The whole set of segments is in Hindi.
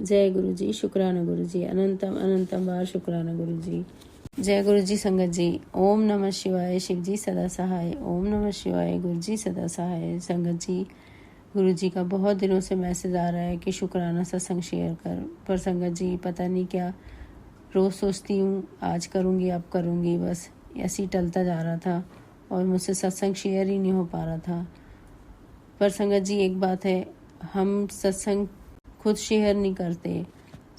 जय गुरु जी, शुक्राना गुरु जी, अनंतम अनंतम बार शुक्राना गुरु जी। जय गुरु जी संगत जी। ओम नमः शिवाय, शिव जी सदा सहाय। ओम नमः शिवाय, गुरु जी सदा सहाय। संगत जी, गुरु जी का बहुत दिनों से मैसेज आ रहा है कि शुक्राना सत्संग शेयर कर, पर संगत जी पता नहीं क्या, रोज़ सोचती हूँ आज करूँगी अब करूँगी, बस ऐसे ही टलता जा रहा था और मुझसे सत्संग शेयर ही नहीं हो पा रहा था। पर संगत जी एक बात है, हम सत्संग खुद शेयर नहीं करते,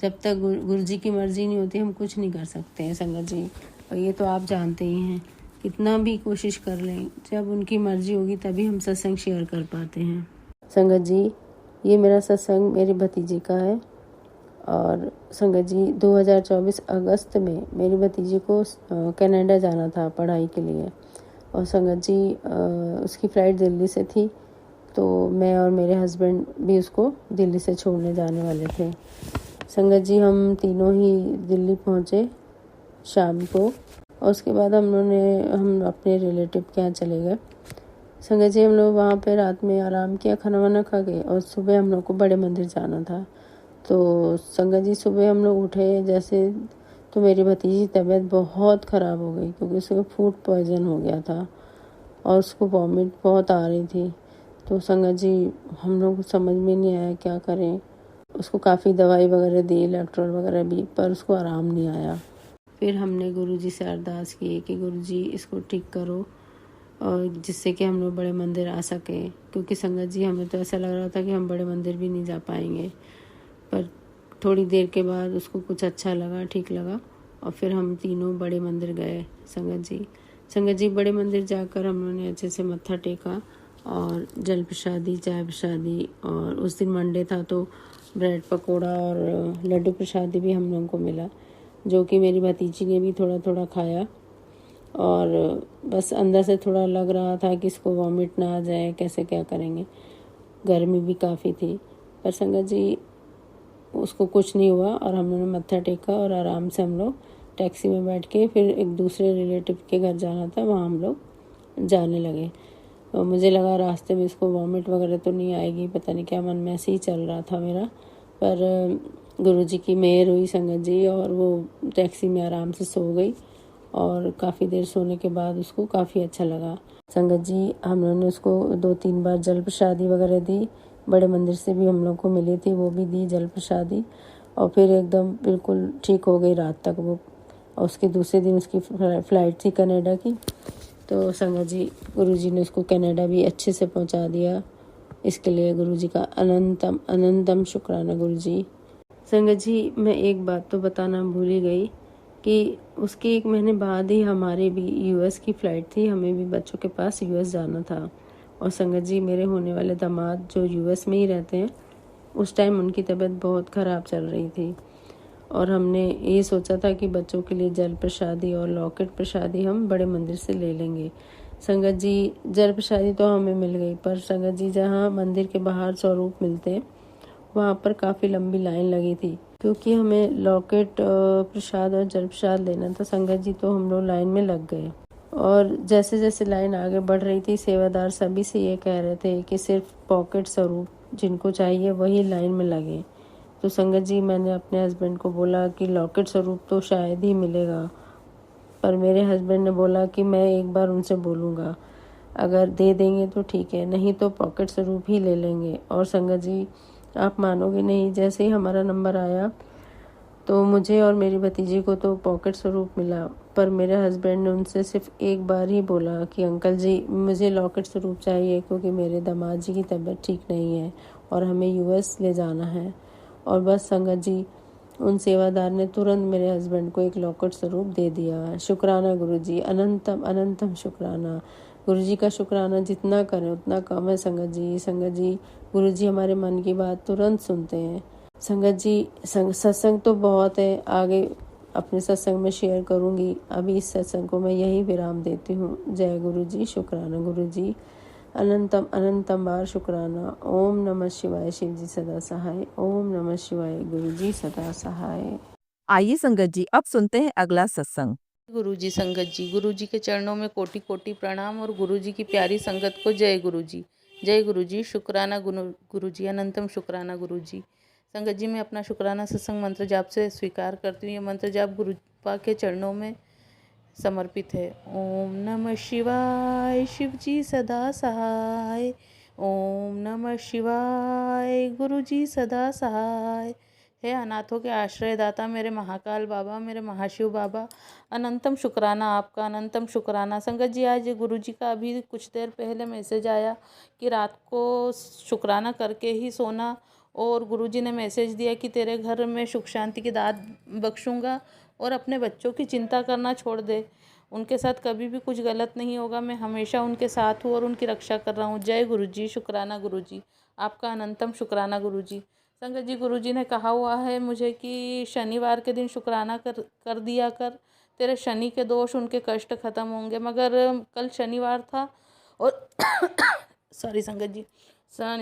जब तक गुरु जी की मर्जी नहीं होती हम कुछ नहीं कर सकते हैं संगत जी। और ये तो आप जानते ही हैं, कितना भी कोशिश कर लें, जब उनकी मर्जी होगी तभी हम सत्संग शेयर कर पाते हैं। संगत जी, ये मेरा सत्संग मेरी भतीजी का है और संगत जी 2024 अगस्त में मेरी भतीजी को कनाडा जाना था पढ़ाई के लिए और संगत जी उसकी फ़्लाइट दिल्ली से थी, तो मैं और मेरे हस्बैंड भी उसको दिल्ली से छोड़ने जाने वाले थे। संगत जी हम तीनों ही दिल्ली पहुँचे शाम को और उसके बाद हम अपने रिलेटिव के यहाँ चले गए। संगत जी हम लोग वहाँ पे रात में आराम किया, खाना वाना खा गए और सुबह हम लोग को बड़े मंदिर जाना था। तो संगत जी सुबह हम लोग उठे जैसे, तो मेरी भतीजी की तबीयत बहुत ख़राब हो गई क्योंकि उसको फूड पॉइज़न हो गया था और उसको वॉमिट बहुत आ रही थी। तो संगत जी हम लोग को समझ में नहीं आया क्या करें। उसको काफ़ी दवाई वगैरह दी, इलेक्ट्रोल वगैरह भी, पर उसको आराम नहीं आया। फिर हमने गुरुजी से अरदास की कि गुरुजी इसको ठीक करो और जिससे कि हम लोग बड़े मंदिर आ सकें, क्योंकि संगत जी हमें तो ऐसा लग रहा था कि हम बड़े मंदिर भी नहीं जा पाएंगे। पर थोड़ी देर के बाद उसको कुछ अच्छा लगा, ठीक लगा और फिर हम तीनों बड़े मंदिर गए। संगत जी बड़े मंदिर जाकर हम लोगों ने अच्छे से मत्था टेका और जल प्रसादी, चाय प्रसादी, और उस दिन मंडे था तो ब्रेड पकोड़ा और लड्डू प्रसादी भी हम लोगों को मिला, जो कि मेरी भतीजी ने भी थोड़ा थोड़ा खाया। और बस अंदर से थोड़ा लग रहा था कि इसको वॉमिट ना आ जाए, कैसे क्या करेंगे, गर्मी भी काफ़ी थी। पर संगत जी उसको कुछ नहीं हुआ और हम लोगों ने मत्था टेका और आराम से हम लोग टैक्सी में बैठ के फिर एक दूसरे रिलेटिव के घर जाना था, वहाँ हम लोग जाने लगे। और मुझे लगा रास्ते में इसको वॉमिट वगैरह तो नहीं आएगी, पता नहीं क्या मन में ऐसे ही चल रहा था मेरा। पर गुरुजी की मेहर हुई संगत जी और वो टैक्सी में आराम से सो गई और काफ़ी देर सोने के बाद उसको काफ़ी अच्छा लगा। संगत जी हम लोगों ने उसको 2-3 बार जल प्रसादी वगैरह दी, बड़े मंदिर से भी हम लोग को मिली थी, वो भी दी जल प्रसादी और फिर एकदम बिल्कुल ठीक हो गई रात तक वो। और उसके दूसरे दिन उसकी फ़्लाइट थी कनाडा की, तो संगत जी गुरुजी ने उसको कनाडा भी अच्छे से पहुंचा दिया। इसके लिए गुरुजी का अनंतम अनंतम शुक्राना गुरुजी। संगत जी मैं एक बात तो बताना भूल ही गई कि उसके 1 महीने बाद ही हमारे भी यूएस की फ़्लाइट थी, हमें भी बच्चों के पास यूएस जाना था। और संगत जी मेरे होने वाले दामाद जो यूएस में ही रहते हैं, उस टाइम उनकी तबीयत बहुत ख़राब चल रही थी और हमने ये सोचा था कि बच्चों के लिए जल प्रसादी और लॉकेट प्रसादी हम बड़े मंदिर से ले लेंगे। संगत जी जल प्रसादी तो हमें मिल गई, पर संगत जी जहाँ मंदिर के बाहर स्वरूप मिलते हैं वहाँ पर काफ़ी लंबी लाइन लगी थी, क्योंकि हमें लॉकेट प्रसाद और जल प्रसाद लेना था संगत जी, तो हम लोग लाइन में लग गए। और जैसे जैसे लाइन आगे बढ़ रही थी, सेवादार सभी से ये कह रहे थे कि सिर्फ पॉकेट स्वरूप जिनको चाहिए वही लाइन में लगे। तो संगत जी मैंने अपने हस्बैंड को बोला कि लॉकेट स्वरूप तो शायद ही मिलेगा, पर मेरे हस्बैंड ने बोला कि मैं एक बार उनसे बोलूँगा, अगर दे देंगे तो ठीक है, नहीं तो पॉकेट स्वरूप ही ले लेंगे। और संगत जी आप मानोगे नहीं, जैसे ही हमारा नंबर आया तो मुझे और मेरी भतीजी को तो पॉकेट स्वरूप मिला, पर मेरे हस्बैंड ने उनसे सिर्फ एक बार ही बोला कि अंकल जी मुझे लॉकेट स्वरूप चाहिए, क्योंकि मेरे दामाद जी की तबीयत ठीक नहीं है और हमें यूएस ले जाना है। और बस संगत जी उन सेवादार ने तुरंत मेरे हस्बैंड को एक लॉकेट स्वरूप दे दिया। शुक्राना गुरुजी, अनंतम अनंतम शुक्राना। गुरुजी का शुक्राना जितना करें उतना कम है संगत जी। संगत जी गुरुजी हमारे मन की बात तुरंत सुनते हैं। संगत जी सत्संग तो बहुत है, आगे अपने सत्संग में शेयर करूंगी, अभी इस सत्संग को मैं यही विराम देती हूँ। जय गुरुजी, शुक्राना गुरुजी, अनंतम अनंतम बार शुक्राना। ओम नमः शिवाय, शिव जी सदा सहाय। ओम नमः शिवाय, गुरु जी सदा सहाय। आइए संगत जी अब सुनते हैं अगला सत्संग। गुरु जी संगत जी, गुरु जी के चरणों में कोटि कोटि प्रणाम और गुरु जी की प्यारी संगत को जय गुरु जी। जय गुरु जी, शुक्राना गुरु जी, अनंतम शुक्राना गुरु जी। संगत जी मैं अपना शुक्राना सत्संग मंत्र जाप से स्वीकार करती हूँ। ये मंत्र जाप गुरुपा के चरणों में समर्पित है। ओम नमः शिवाय, शिव जी सदा सहाय। ओम नमः शिवाय, गुरु जी सदा सहाय। हे अनाथों के आश्रयदाता मेरे महाकाल बाबा, मेरे महाशिव बाबा, अनंतम शुक्राना आपका, अनंतम शुक्राना। संगत जी आज गुरु जी का अभी कुछ देर पहले मैसेज आया कि रात को शुक्राना करके ही सोना, और गुरु जी ने मैसेज दिया कि तेरे घर में सुख शांति की दात बख्शूँगा और अपने बच्चों की चिंता करना छोड़ दे। उनके साथ कभी भी कुछ गलत नहीं होगा, मैं हमेशा उनके साथ हूँ और उनकी रक्षा कर रहा हूँ। जय गुरु जी, शुक्राना गुरु जी, आपका अनंतम शुक्राना गुरु जी। संगत जी गुरु जी ने कहा हुआ है मुझे कि शनिवार के दिन शुक्राना कर दिया कर, तेरे शनि के दोष, उनके कष्ट खत्म होंगे। मगर कल शनिवार था और सॉरी संगत जी,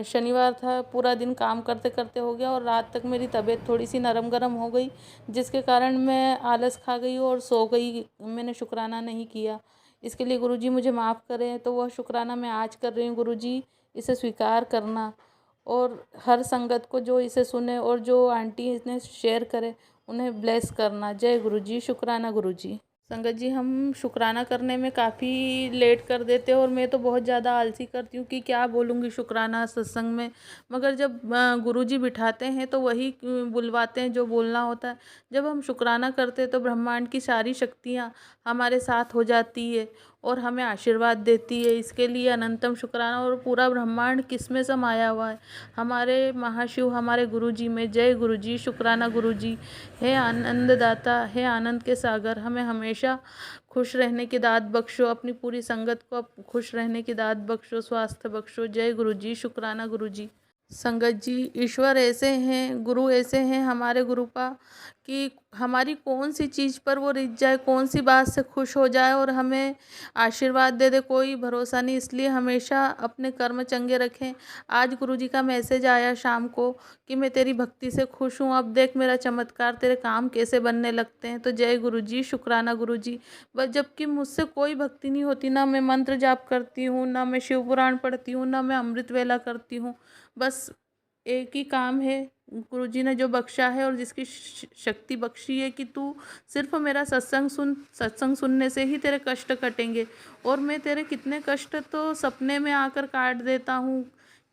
शनिवार था, पूरा दिन काम करते करते हो गया और रात तक मेरी तबीयत थोड़ी सी नरम गरम हो गई, जिसके कारण मैं आलस खा गई और सो गई। मैंने शुक्राना नहीं किया, इसके लिए गुरुजी मुझे माफ़ करें। तो वह शुक्राना मैं आज कर रही हूँ। गुरुजी इसे स्वीकार करना और हर संगत को जो इसे सुने और जो आंटी इसने शेयर करे उन्हें ब्लेस करना। जय गुरुजी, शुक्राना गुरुजी। संगत जी हम शुक्राना करने में काफ़ी लेट कर देते हैं और मैं तो बहुत ज़्यादा आलसी करती हूँ कि क्या बोलूँगी शुक्राना सत्संग में। मगर जब गुरुजी बिठाते हैं तो वही बुलवाते हैं जो बोलना होता है। जब हम शुक्राना करते हैं तो ब्रह्मांड की सारी शक्तियाँ हमारे साथ हो जाती है और हमें आशीर्वाद देती है। इसके लिए अनंतम शुक्राना। और पूरा ब्रह्मांड किस में समाया हुआ है? हमारे महाशिव, हमारे गुरुजी में। जय गुरुजी, शुक्राना गुरुजी। हे आनंददाता, हे आनंद के सागर, हमें हमेशा खुश रहने की दात बख्शो, अपनी पूरी संगत को खुश रहने की दात बख्शो, स्वास्थ्य बख्शो। जय गुरुजी, शुक्राना गुरुजी। संगत जी ईश्वर ऐसे हैं, गुरु ऐसे हैं हमारे गुरुपा कि हमारी कौन सी चीज़ पर वो रिझ जाए, कौन सी बात से खुश हो जाए और हमें आशीर्वाद दे दे, कोई भरोसा नहीं। इसलिए हमेशा अपने कर्म चंगे रखें। आज गुरुजी का मैसेज आया शाम को कि मैं तेरी भक्ति से खुश हूँ, अब देख मेरा चमत्कार, तेरे काम कैसे बनने लगते हैं। तो जय गुरुजी, शुक्राना गुरुजी। बस जबकि मुझसे कोई भक्ति नहीं होती, ना मैं मंत्र जाप करती हूँ, ना मैं शिव पुराण पढ़ती हूँ, ना मैं अमृत वेला करती हूँ। बस एक ही काम है, गुरुजी ने जो बख्शा है और जिसकी शक्ति बख्शी है कि तू सिर्फ मेरा सत्संग सुन, सत्संग सुनने से ही तेरे कष्ट कटेंगे। और मैं तेरे कितने कष्ट तो सपने में आकर काट देता हूँ,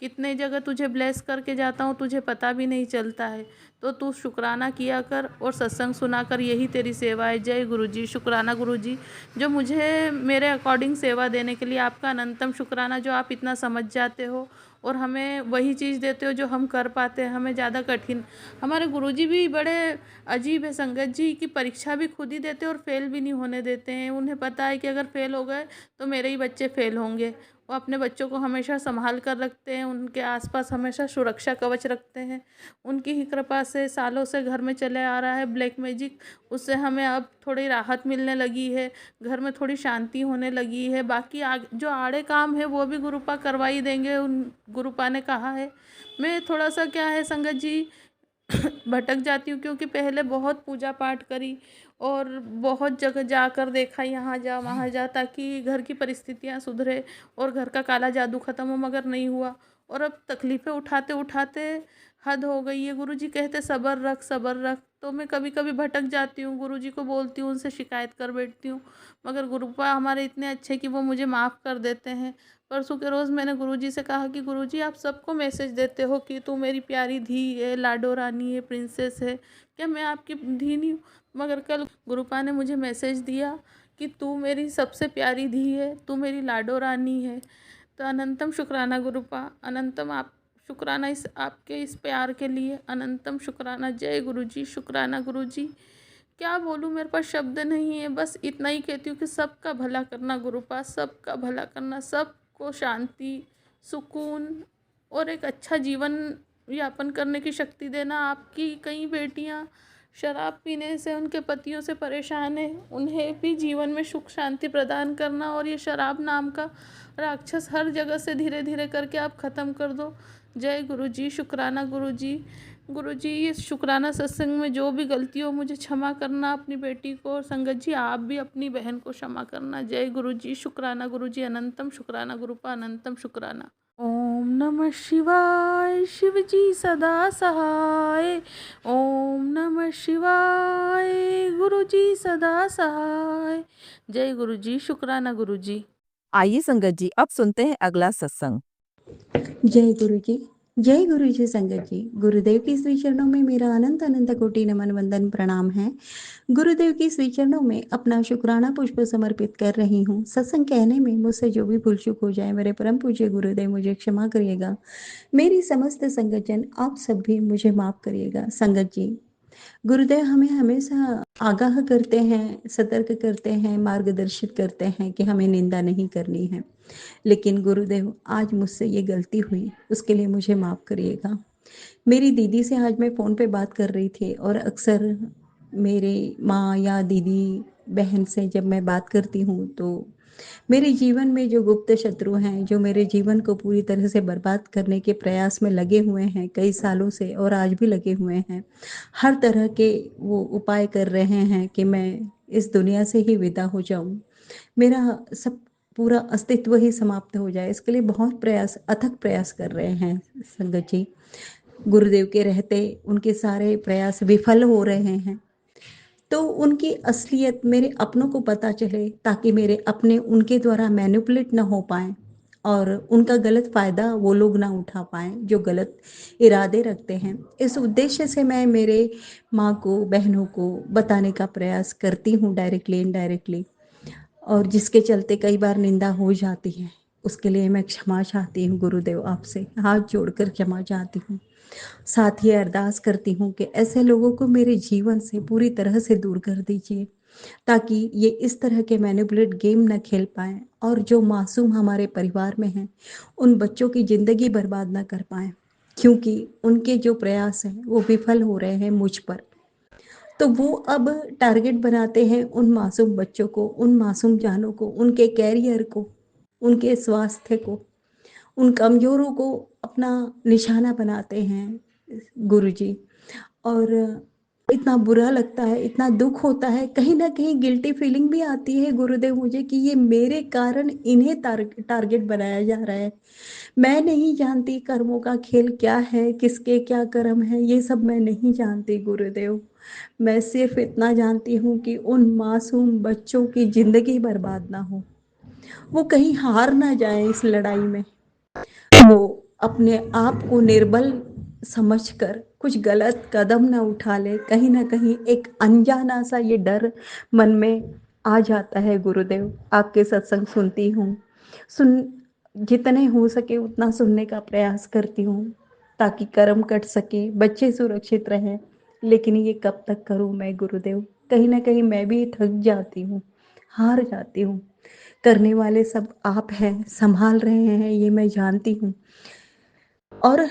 कितने जगह तुझे ब्लेस करके जाता हूँ, तुझे पता भी नहीं चलता है। तो तू शुक्राना किया कर और सत्संग सुना कर, यही तेरी सेवा है। जय गुरुजी, शुक्राना गुरुजी, जो मुझे मेरे अकॉर्डिंग सेवा देने के लिए आपका अनंतम शुक्राना, जो आप इतना समझ जाते हो और हमें वही चीज़ देते हो जो हम कर पाते हैं, हमें ज़्यादा कठिन। हमारे गुरुजी भी बड़े अजीब है संगत जी, की परीक्षा भी खुद ही देते और फेल भी नहीं होने देते हैं। उन्हें पता है कि अगर फेल हो गए तो मेरे ही बच्चे फेल होंगे। वो अपने बच्चों को हमेशा संभाल कर रखते हैं, उनके आसपास हमेशा सुरक्षा कवच रखते हैं। उनकी ही कृपा से सालों से घर में चले आ रहा है ब्लैक मैजिक, उससे हमें अब थोड़ी राहत मिलने लगी है, घर में थोड़ी शांति होने लगी है। बाकी जो आड़े काम है वो भी गुरुपा करवा ही देंगे, उन गुरुपा ने कहा है। मैं थोड़ा सा क्या है संगत जी भटक जाती हूँ, क्योंकि पहले बहुत पूजा पाठ करी और बहुत जगह जाकर देखा, यहाँ जा वहाँ जा, ताकि घर की परिस्थितियाँ सुधरे और घर का काला जादू ख़त्म हो, मगर नहीं हुआ। और अब तकलीफ़ें उठाते उठाते हद हो गई है। गुरुजी कहते सब्र रख, सब्र रख। तो मैं कभी कभी भटक जाती हूँ, गुरुजी को बोलती हूँ, उनसे शिकायत कर बैठती हूँ, मगर गुरुपा हमारे इतने अच्छे कि वो मुझे माफ़ कर देते हैं। परसों के रोज़ मैंने गुरुजी से कहा कि गुरुजी आप सबको मैसेज देते हो कि तू मेरी प्यारी धी है, लाडो रानी है, प्रिंसेस है, क्या मैं आपकी धी नहीं हूँ? मगर कल गुरुपा ने मुझे मैसेज दिया कि तू मेरी सबसे प्यारी धी है, तू मेरी लाडो रानी है। तो अनंतम शुक्राना गुरुपा, अनंतम आप शुक्राना इस आपके इस प्यार के लिए, अनंतम शुक्राना। जय गुरुजी, शुक्राना गुरुजी। क्या बोलूँ, मेरे पास शब्द नहीं है, बस इतना ही कहती हूँ कि सबका भला करना गुरुपा, सबका भला करना, सबको शांति, सुकून और एक अच्छा जीवन यापन करने की शक्ति देना। आपकी कई बेटियाँ शराब पीने से उनके पतियों से परेशान है, उन्हें भी जीवन में सुख शांति प्रदान करना, और ये शराब नाम का राक्षस हर जगह से धीरे धीरे करके आप ख़त्म कर दो। जय गुरुजी, शुक्राना गुरुजी। गुरुजी इस शुक्राना सत्संग में जो भी गलती हो मुझे क्षमा करना, अपनी बेटी को, और संगत जी आप भी अपनी बहन को क्षमा करना। जय गुरुजी, शुक्राना गुरुजी, अनंतम शुक्राना गुरुपा, अनंतम शुक्राना। ओम नमः शिवाय शिव जी सदा सहाय। ओम नमः शिवाय गुरु जी सदा सहाय। जय गुरु जी, शुक्राना गुरु जी। आइए संगत जी अब सुनते हैं अगला सत्संग। जय गुरु जी। जय गुरु जी संगत जी। गुरुदेव की श्री चरणों में मेरा अनंत अनंत कोटि नमन वंदन प्रणाम है। गुरुदेव की श्री चरणों में अपना शुक्राना पुष्प समर्पित कर रही हूँ। सत्संग कहने में मुझसे जो भी भूल चूक हो जाए मेरे परम पूज्य गुरुदेव मुझे क्षमा करिएगा। मेरी समस्त संगत जन आप सब भी मुझे माफ करिएगा। संगत जी, गुरुदेव हमें हमेशा आगाह करते हैं, सतर्क करते हैं, मार्गदर्शित करते हैं कि हमें निंदा नहीं करनी है। लेकिन गुरुदेव आज मुझसे ये गलती हुई, उसके लिए मुझे माफ़ करिएगा। मेरी दीदी से आज मैं फ़ोन पे बात कर रही थी और अक्सर मेरे माँ या दीदी बहन से जब मैं बात करती हूँ तो मेरे जीवन में जो गुप्त शत्रु हैं, जो मेरे जीवन को पूरी तरह से बर्बाद करने के प्रयास में लगे हुए हैं कई सालों से और आज भी लगे हुए हैं, हर तरह के वो उपाय कर रहे हैं कि मैं इस दुनिया से ही विदा हो जाऊं, मेरा सब पूरा अस्तित्व ही समाप्त हो जाए, इसके लिए बहुत प्रयास, अथक प्रयास कर रहे हैं संगत जी। गुरुदेव के रहते उनके सारे प्रयास विफल हो रहे हैं। तो उनकी असलियत मेरे अपनों को पता चले ताकि मेरे अपने उनके द्वारा मैनिपुलेट ना हो पाएं और उनका गलत फ़ायदा वो लोग ना उठा पाएं जो गलत इरादे रखते हैं। इस उद्देश्य से मैं मेरे माँ को, बहनों को बताने का प्रयास करती हूँ, डायरेक्टली इनडायरेक्टली, और जिसके चलते कई बार निंदा हो जाती है। उसके लिए मैं क्षमा चाहती हूँ गुरुदेव, आपसे हाथ जोड़कर क्षमा चाहती हूँ। साथ ही अरदास करती हूँ कि ऐसे लोगों को मेरे जीवन से पूरी तरह से दूर कर दीजिए ताकि ये इस तरह के मैनिपुलेट गेम न खेल पाएं और जो मासूम हमारे परिवार में हैं उन बच्चों की ज़िंदगी बर्बाद न कर पाएं, क्योंकि उनके जो प्रयास हैं वो विफल हो रहे हैं मुझ पर। तो वो अब टारगेट बनाते हैं उन मासूम बच्चों को, उन मासूम जानों को, उनके कैरियर को, उनके स्वास्थ्य को, उन कमज़ोरों को अपना निशाना बनाते हैं गुरुजी। और इतना बुरा लगता है, इतना दुख होता है, कहीं ना कहीं गिल्टी फीलिंग भी आती है गुरुदेव मुझे कि ये मेरे कारण इन्हें टारगेट बनाया जा रहा है। मैं नहीं जानती कर्मों का खेल क्या है, किसके क्या कर्म है, ये सब मैं नहीं जानती गुरुदेव। मैं सिर्फ इतना जानती हूँ कि उन मासूम बच्चों की ज़िंदगी बर्बाद ना हो, वो कहीं हार ना जाए इस लड़ाई में, वो अपने आप को निर्बल समझकर कुछ गलत कदम ना उठा ले। कहीं ना कहीं एक अनजाना सा ये डर मन में आ जाता है गुरुदेव। आपके सत्संग सुनती हूँ, सुन जितने हो सके उतना सुनने का प्रयास करती हूँ ताकि कर्म कट सके, बच्चे सुरक्षित रहें। लेकिन ये कब तक करूँ मैं गुरुदेव? कहीं ना कहीं मैं भी थक जाती हूँ, हार जाती हूँ। करने वाले सब आप हैं, संभाल रहे हैं, ये मैं जानती हूँ और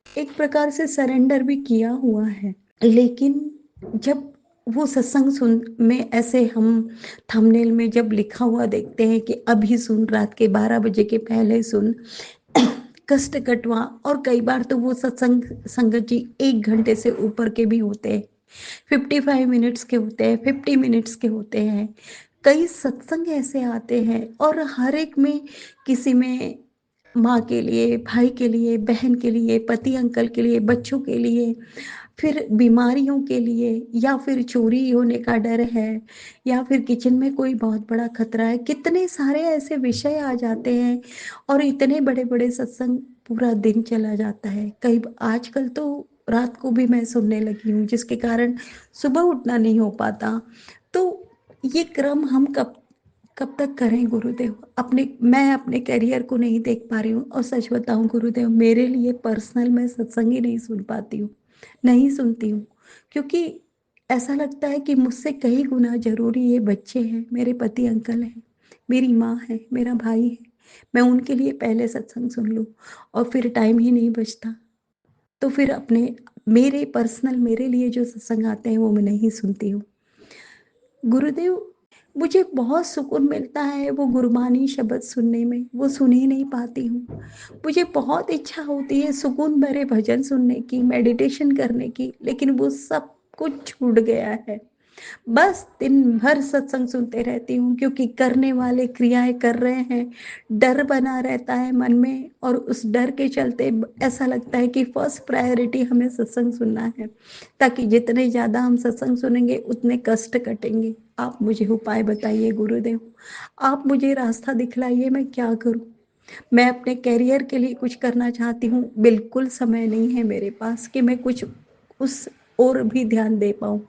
एक प्रकार से सरेंडर भी किया हुआ है। लेकिन जब वो सत्संग सुन में ऐसे हम थंबनेल में जब लिखा हुआ देखते हैं कि अभी सुन, रात के 12 बजे के पहले सुन, कष्ट कटवा, और कई बार तो वो सत्संग संगत जी 1 घंटे से ऊपर के भी होते हैं, 55 मिनट्स के होते हैं, 50 मिनट्स के होते हैं। कई सत्संग ऐसे आते हैं और हर एक में, किसी में माँ के लिए, भाई के लिए, बहन के लिए, पति अंकल के लिए, बच्चों के लिए, फिर बीमारियों के लिए, या फिर चोरी होने का डर है, या फिर किचन में कोई बहुत बड़ा खतरा है, कितने सारे ऐसे विषय आ जाते हैं और इतने बड़े बड़े सत्संग, पूरा दिन चला जाता है। कई आजकल तो रात को भी मैं सुनने लगी हूँ जिसके कारण सुबह उठना नहीं हो पाता। तो ये क्रम हम कब कब तक करें गुरुदेव? मैं अपने करियर को नहीं देख पा रही हूँ और सच बताऊं गुरुदेव, मेरे लिए पर्सनल मैं सत्संग ही नहीं सुन पाती हूँ, नहीं सुनती हूँ, क्योंकि ऐसा लगता है कि मुझसे कहीं गुना जरूरी ये बच्चे हैं, मेरे पति अंकल हैं, मेरी माँ है, मेरा भाई है। मैं उनके लिए पहले सत्संग सुन लूँ और फिर टाइम ही नहीं बचता, तो फिर अपने मेरे पर्सनल मेरे लिए जो सत्संग आते हैं वो मैं नहीं सुनती हूँ गुरुदेव। मुझे बहुत सुकून मिलता है वो गुरबानी शब्द सुनने में, वो सुन ही नहीं पाती हूँ। मुझे बहुत इच्छा होती है सुकून भरे भजन सुनने की, मेडिटेशन करने की, लेकिन वो सब कुछ छूट गया है। बस दिन भर सत्संग सुनते रहती हूँ, क्योंकि करने वाले क्रियाएँ कर रहे हैं, डर बना रहता है मन में और उस डर के चलते ऐसा लगता है कि फर्स्ट प्रायोरिटी हमें सत्संग सुनना है, ताकि जितने ज़्यादा हम सत्संग सुनेंगे उतने कष्ट कटेंगे। आप मुझे उपाय बताइए गुरुदेव, आप मुझे रास्ता दिखलाइए, मैं क्या करूँ? मैं अपने करियर के लिए कुछ करना चाहती हूँ, बिल्कुल समय नहीं है मेरे पास कि मैं कुछ उस ओर भी ध्यान दे पाऊँ।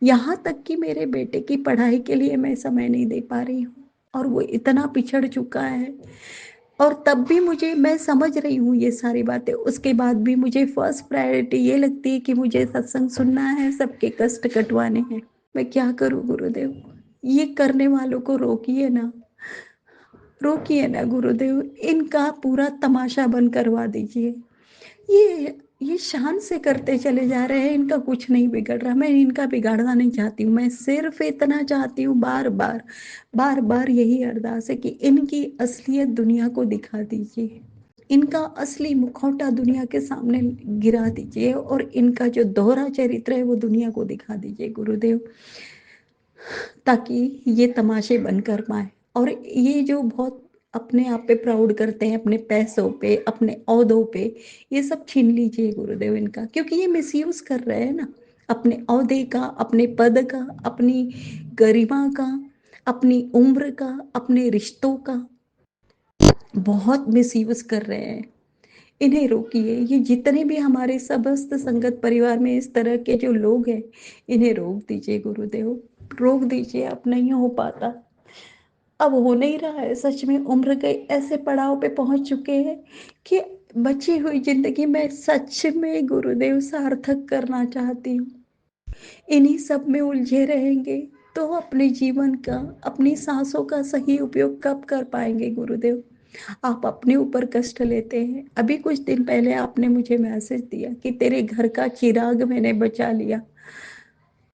यहाँ तक कि मेरे बेटे की पढ़ाई के लिए मैं समय नहीं दे पा रही हूँ और वो इतना पिछड़ चुका है, और तब भी मुझे, मैं समझ रही हूँ ये सारी बातें, उसके बाद भी मुझे फर्स्ट प्रायोरिटी ये लगती है कि मुझे सत्संग सुनना है, सबके कष्ट कटवाने हैं। मैं क्या करूँ गुरुदेव? ये करने वालों को रोकिए ना गुरुदेव, इनका पूरा तमाशा बंद करवा दीजिए। ये शान से करते चले जा रहे हैं, इनका कुछ नहीं बिगड़ रहा। मैं इनका बिगाड़ना नहीं चाहती हूँ, मैं सिर्फ इतना चाहती हूँ, बार बार यही अरदास है कि इनकी असलियत दुनिया को दिखा दीजिए, इनका असली मुखौटा दुनिया के सामने गिरा दीजिए और इनका जो दोहरा चरित्र है वो दुनिया को दिखा दीजिए गुरुदेव, ताकि ये तमाशे बंद कर पाए। और ये जो बहुत अपने आप पे प्राउड करते हैं, अपने पैसों पे, अपने ओहदों पे, ये सब छीन लीजिए गुरुदेव इनका, क्योंकि ये मिसयूज कर रहे हैं ना अपने ओहदे का, अपने पद का, अपनी गरिमा का, अपनी उम्र का, अपने रिश्तों का बहुत मिसयूज कर रहे हैं। इन्हें रोकिए। ये जितने भी हमारे समस्त संगत परिवार में इस तरह के जो लोग हैं, इन्हें रोक दीजिए गुरुदेव, रोक दीजिए। अब नहीं हो पाता, अब हो नहीं रहा है। सच में उम्र के ऐसे पड़ाव पे पहुंच चुके हैं कि बची हुई जिंदगी में सच में गुरुदेव सार्थक करना चाहती हूँ। इन्हीं सब में उलझे रहेंगे तो अपने जीवन का, अपनी सांसों का सही उपयोग कब कर पाएंगे गुरुदेव? आप अपने ऊपर कष्ट लेते हैं। अभी कुछ दिन पहले आपने मुझे मैसेज दिया कि तेरे घर का चिराग मैंने बचा लिया।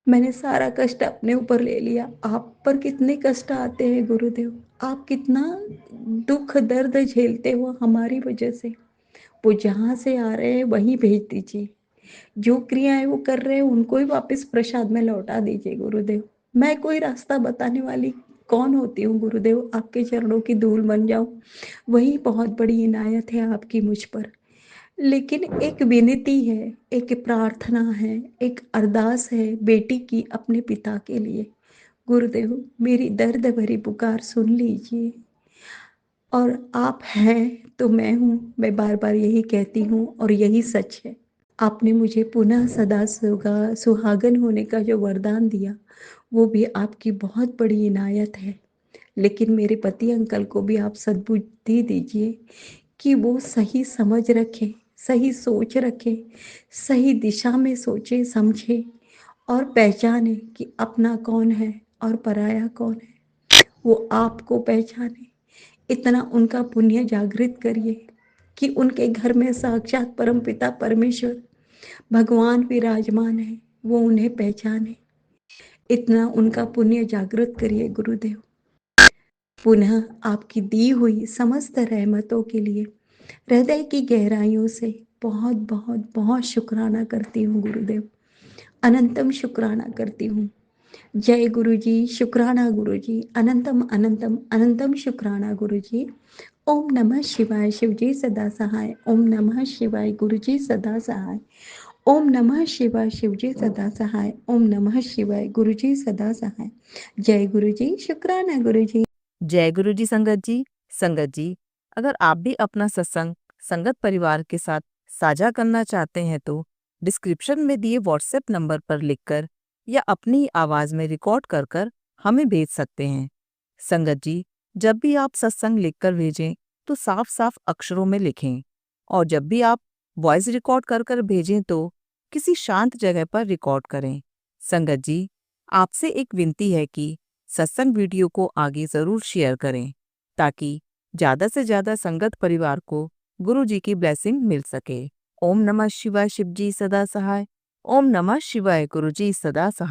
मैंने सारा कष्ट अपने ऊपर ले लिया। आप पर कितने कष्ट आते हैं गुरुदेव, आप कितना दुख दर्द झेलते हो हमारी वजह से। वो जहाँ से आ रहे हैं वहीं भेज दीजिए, जो क्रियाएं वो कर रहे हैं उनको ही वापस प्रसाद में लौटा दीजिए गुरुदेव। मैं कोई रास्ता बताने वाली कौन होती हूँ गुरुदेव? आपके चरणों की धूल बन जाऊं, वही बहुत बड़ी इनायत है आपकी मुझ पर। लेकिन एक विनती है, एक प्रार्थना है, एक अरदास है बेटी की अपने पिता के लिए। गुरुदेव, मेरी दर्द भरी पुकार सुन लीजिए। और आप हैं तो मैं हूँ, मैं बार बार यही कहती हूँ और यही सच है। आपने मुझे पुनः सदा सुहागन होने का जो वरदान दिया, वो भी आपकी बहुत बड़ी इनायत है। लेकिन मेरे पति अंकल को भी आप सद्बुद्धि दीजिए कि वो सही समझ रखें, सही सोच रखें, सही दिशा में सोचे समझे और पहचाने कि अपना कौन है और पराया कौन है। वो आपको पहचाने, इतना उनका पुण्य जागृत करिए कि उनके घर में साक्षात परमपिता परमेश्वर भगवान विराजमान है, वो उन्हें पहचाने। इतना उनका पुण्य जागृत करिए गुरुदेव। पुनः आपकी दी हुई समस्त रहमतों के लिए हृदय की गहराइयों से बहुत बहुत बहुत शुक्राना करती हूँ गुरुदेव, अनंतम शुक्राना करती हूँ। जय गुरु जी, शुक्राना गुरु जी, अनंतम अनंतम अनंतम शुक्राना गुरु जी। ओम नमः शिवाय, शिव जी सदा सहाय। ओम नमः शिवाय, गुरु जी सदा सहाय। ओम नमः शिवाय, शिव जी सदा सहाय। ओम नमः शिवाय, गुरु जी सदा सहाय। जय गुरु जी, शुक्राना गुरु जी। जय गुरु जी संगत जी, अगर आप भी अपना सत्संग संगत परिवार के साथ साझा करना चाहते हैं तो डिस्क्रिप्शन में दिए व्हाट्सएप नंबर पर लिखकर या अपनी आवाज में रिकॉर्ड कर कर हमें भेज सकते हैं। संगत जी, जब भी आप सत्संग लिखकर भेजें तो साफ साफ अक्षरों में लिखें, और जब भी आप वॉइस रिकॉर्ड कर कर भेजें तो किसी शांत जगह पर रिकॉर्ड करें। संगत जी, आपसे एक विनती है कि सत्संग वीडियो को आगे जरूर शेयर करें ताकि ज्यादा से ज्यादा संगत परिवार को गुरु जी की ब्लेसिंग मिल सके। ओम नमः शिवाय, शिव जी सदा सहाय। ओम नमः शिवाय, गुरु जी सदा सहाय।